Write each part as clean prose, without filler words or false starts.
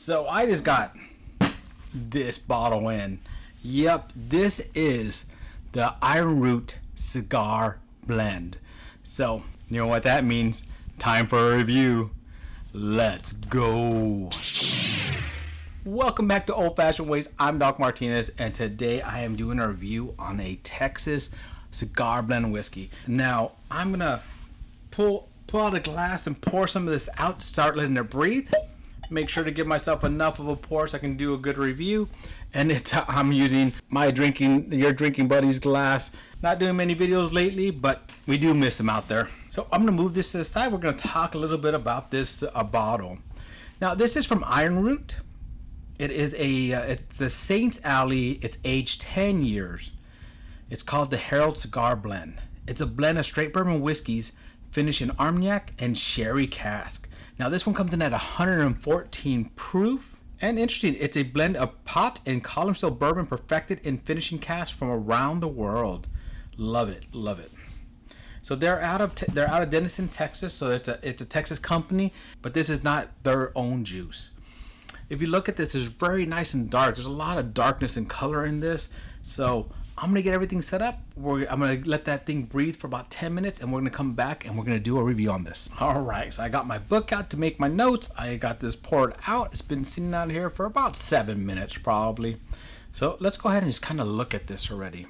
So I just got this bottle in. Yep, this is the Ironroots Cigar Blend. So, you know what that means? Time for a review. Let's go. Welcome back to Old Fashioned Ways. I'm Doc Martinez, and today I am doing a review on a Texas cigar blend whiskey. Now, I'm gonna pull out a glass and pour some of this out, start letting it breathe. Make sure to give myself enough of a pour so I can do a good review. And I'm using your drinking buddy's glass. Not doing many videos lately, but we do miss them out there. So I'm gonna move this to the side. We're gonna talk a little bit about this bottle. Now this is from Ironroot. It is it's the Saints Alley. It's aged 10 years. It's called the Herald Cigar Blend. It's a blend of straight bourbon whiskeys finished in Armagnac and sherry cask. Now this one comes in at 114 proof. And interesting, it's a blend of pot and column still bourbon perfected in finishing casks from around the world. Love it, love it. So they're out of Denison, Texas. So it's a Texas company, but this is not their own juice. If you look at this, it's very nice and dark. There's a lot of darkness and color in this. So I'm gonna get everything set up. I'm gonna let that thing breathe for about 10 minutes, and we're gonna come back and we're gonna do a review on this. All right, so I got my book out to make my notes. I got this poured out. It's been sitting out here for about 7 minutes probably. So let's go ahead and just kind of look at this already.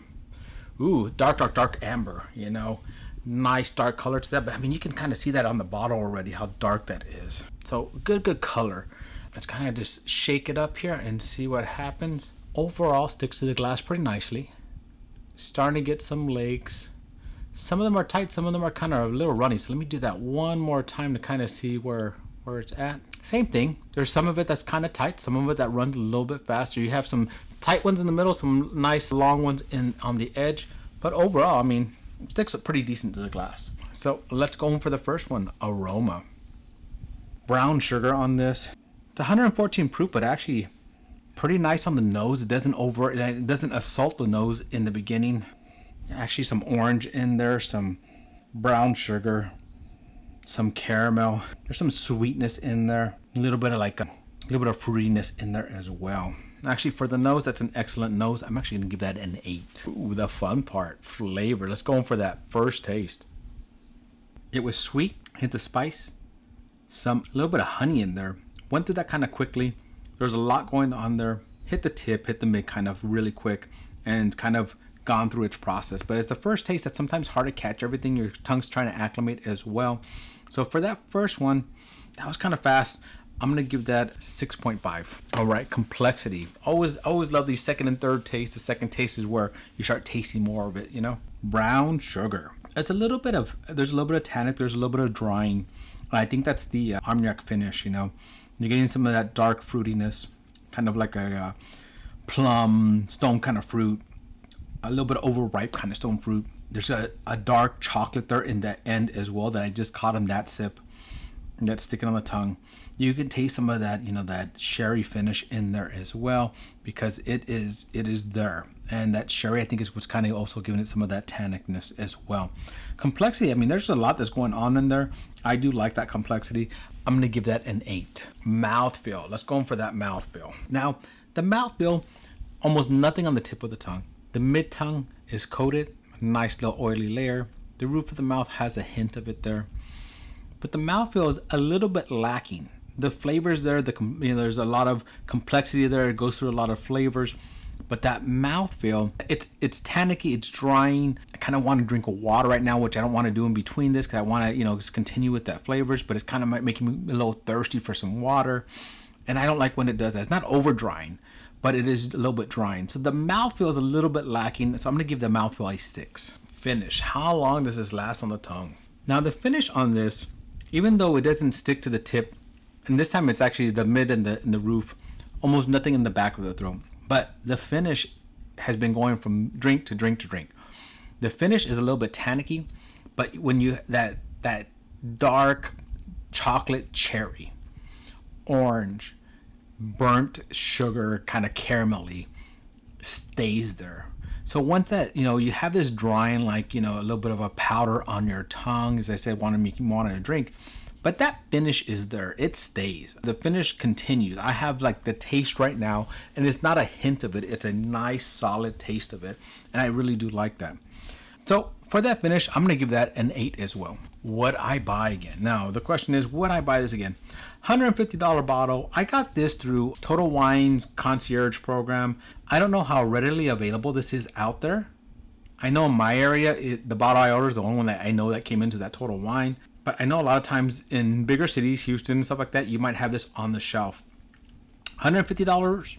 Ooh, dark amber, you know. Nice dark color to that, but I mean, you can kind of see that on the bottle already, how dark that is. So good color. Let's kind of just shake it up here and see what happens. Overall, sticks to the glass pretty nicely. Starting to get some legs. Some of them are tight, some of them are kind of a little runny. So let me do that one more time to kind of see where it's at. Same thing. There's some of it that's kind of tight, some of it that runs a little bit faster. You have some tight ones in the middle, some nice long ones on the edge. But overall, I mean, it sticks up pretty decent to the glass. So let's go in for the first one, aroma. Brown sugar on this. It's 114 proof, but actually pretty nice on the nose. It doesn't assault the nose in the beginning. Actually some orange in there, some brown sugar, some caramel. There's some sweetness in there. A little bit of fruitiness in there as well. Actually, for the nose, that's an excellent nose. I'm actually gonna give that an 8. Ooh, the fun part, flavor. Let's go in for that first taste. It was sweet, hint of spice, a little bit of honey in there. Went through that kind of quickly. There's a lot going on there. Hit the tip, hit the mid kind of really quick, and kind of gone through its process. But it's the first taste that's sometimes hard to catch everything. Your tongue's trying to acclimate as well. So for that first one, that was kind of fast. I'm gonna give that 6.5. All right, complexity. Always love these second and third tastes. The second taste is where you start tasting more of it, you know? Brown sugar. There's a little bit of tannic, there's a little bit of drying. I think that's the Armagnac finish, you know? You're getting some of that dark fruitiness, kind of like a plum, stone kind of fruit, a little bit of overripe kind of stone fruit. There's a dark chocolate there in the end as well that I just caught in that sip. That's sticking on the tongue. You can taste some of that, you know, that sherry finish in there as well, because it is there. And that sherry, I think, is what's kind of also giving it some of that tannicness as well. Complexity, I mean, there's a lot that's going on in there. I do like that complexity. I'm gonna give that an 8. Mouthfeel, let's go in for that mouthfeel. Now, the mouthfeel, almost nothing on the tip of the tongue. The mid tongue is coated, a nice little oily layer. The roof of the mouth has a hint of it there. But the mouthfeel is a little bit lacking. The flavors there, there's a lot of complexity there. It goes through a lot of flavors, but that mouthfeel, it's tannicky, it's drying. I kind of want to drink water right now, which I don't want to do in between this because I want to, just continue with that flavors. But it's kind of making me a little thirsty for some water, and I don't like when it does that. It's not over drying, but it is a little bit drying. So the mouthfeel is a little bit lacking. So I'm gonna give the mouthfeel a 6. Finish. How long does this last on the tongue? Now the finish on this, even though it doesn't stick to the tip, and this time it's actually the mid and the roof, almost nothing in the back of the throat. But the finish has been going from drink to drink to drink. The finish is a little bit tannicky, but when you that dark chocolate cherry, orange, burnt sugar, kind of caramelly stays there. So once that, you have this drying, like, a little bit of a powder on your tongue, as I said, want to make you want to drink. but that finish is there. It stays. The finish continues. I have like the taste right now, and it's not a hint of it. It's a nice solid taste of it, and I really do like that. So for that finish, I'm going to give that an 8 as well. Would I buy again? Now, the question is, would I buy this again? $150 bottle. I got this through Total Wine's concierge program. I don't know how readily available this is out there. I know in my area, the bottle I ordered is the only one that I know that came into that Total Wine. But I know a lot of times in bigger cities, Houston and stuff like that, you might have this on the shelf. $150,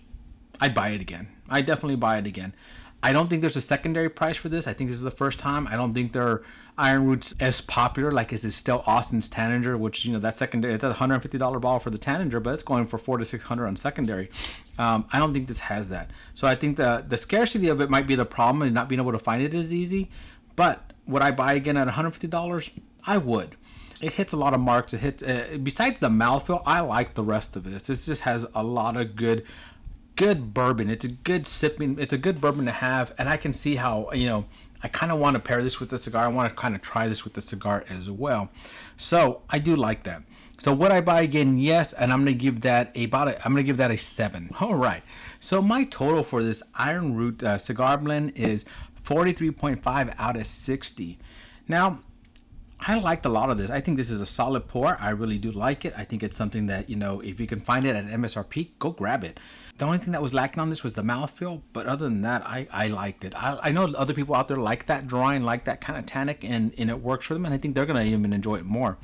I'd buy it again. I definitely buy it again. I don't think there's a secondary price for this. I think this is the first time. I don't think their Ironroots as popular like is still Austin's Tanager, which, you know, that secondary, it's a $150 bottle for the Tanager, but it's going for $400 to $600 on secondary. I don't think this has that. So I think the scarcity of it might be the problem and not being able to find it is easy. But would I buy again at $150? I would. It hits a lot of marks. It hits, besides the mouthfeel, I like the rest of this. This just has a lot of good bourbon. It's a good sipping, it's a good bourbon to have, and I can see how, you know, I kind of want to pair this with the cigar. I want to kind of try this with the cigar as well. So I do like that. So would I buy again? Yes, and I'm gonna give that a 7. All right. So my total for this Ironroot Cigar Blend is 43.5 out of 60. Now, I liked a lot of this. I think this is a solid pour. I really do like it. I think it's something that, you know, if you can find it at MSRP, go grab it. The only thing that was lacking on this was the mouthfeel, but other than that, I liked it. I know other people out there like that drawing, like that kind of tannic, and it works for them, and I think they're going to even enjoy it more.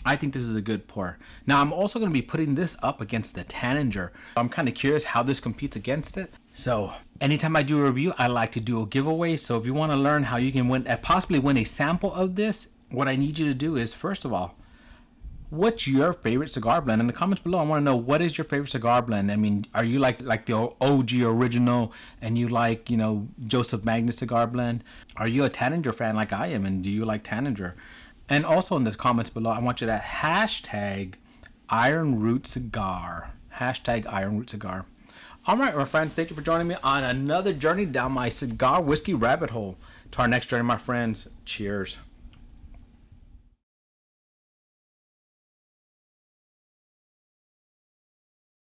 I think this is a good pour. Now, I'm also going to be putting this up against the Tanager. I'm kind of curious how this competes against it. So anytime I do a review, I like to do a giveaway. So if you want to learn how you can win, possibly win a sample of this, what I need you to do is, first of all, what's your favorite cigar blend? In the comments below, I want to know, what is your favorite cigar blend? I mean, are you like the OG original, and you like, you know, Joseph Magnus cigar blend? Are you a Tanager fan like I am, and do you like Tanager? And also in the comments below, I want you to hashtag Ironroot Cigar. Hashtag Ironroot Cigar. All right, my friends, thank you for joining me on another journey down my cigar whiskey rabbit hole. To our next journey, my friends, cheers.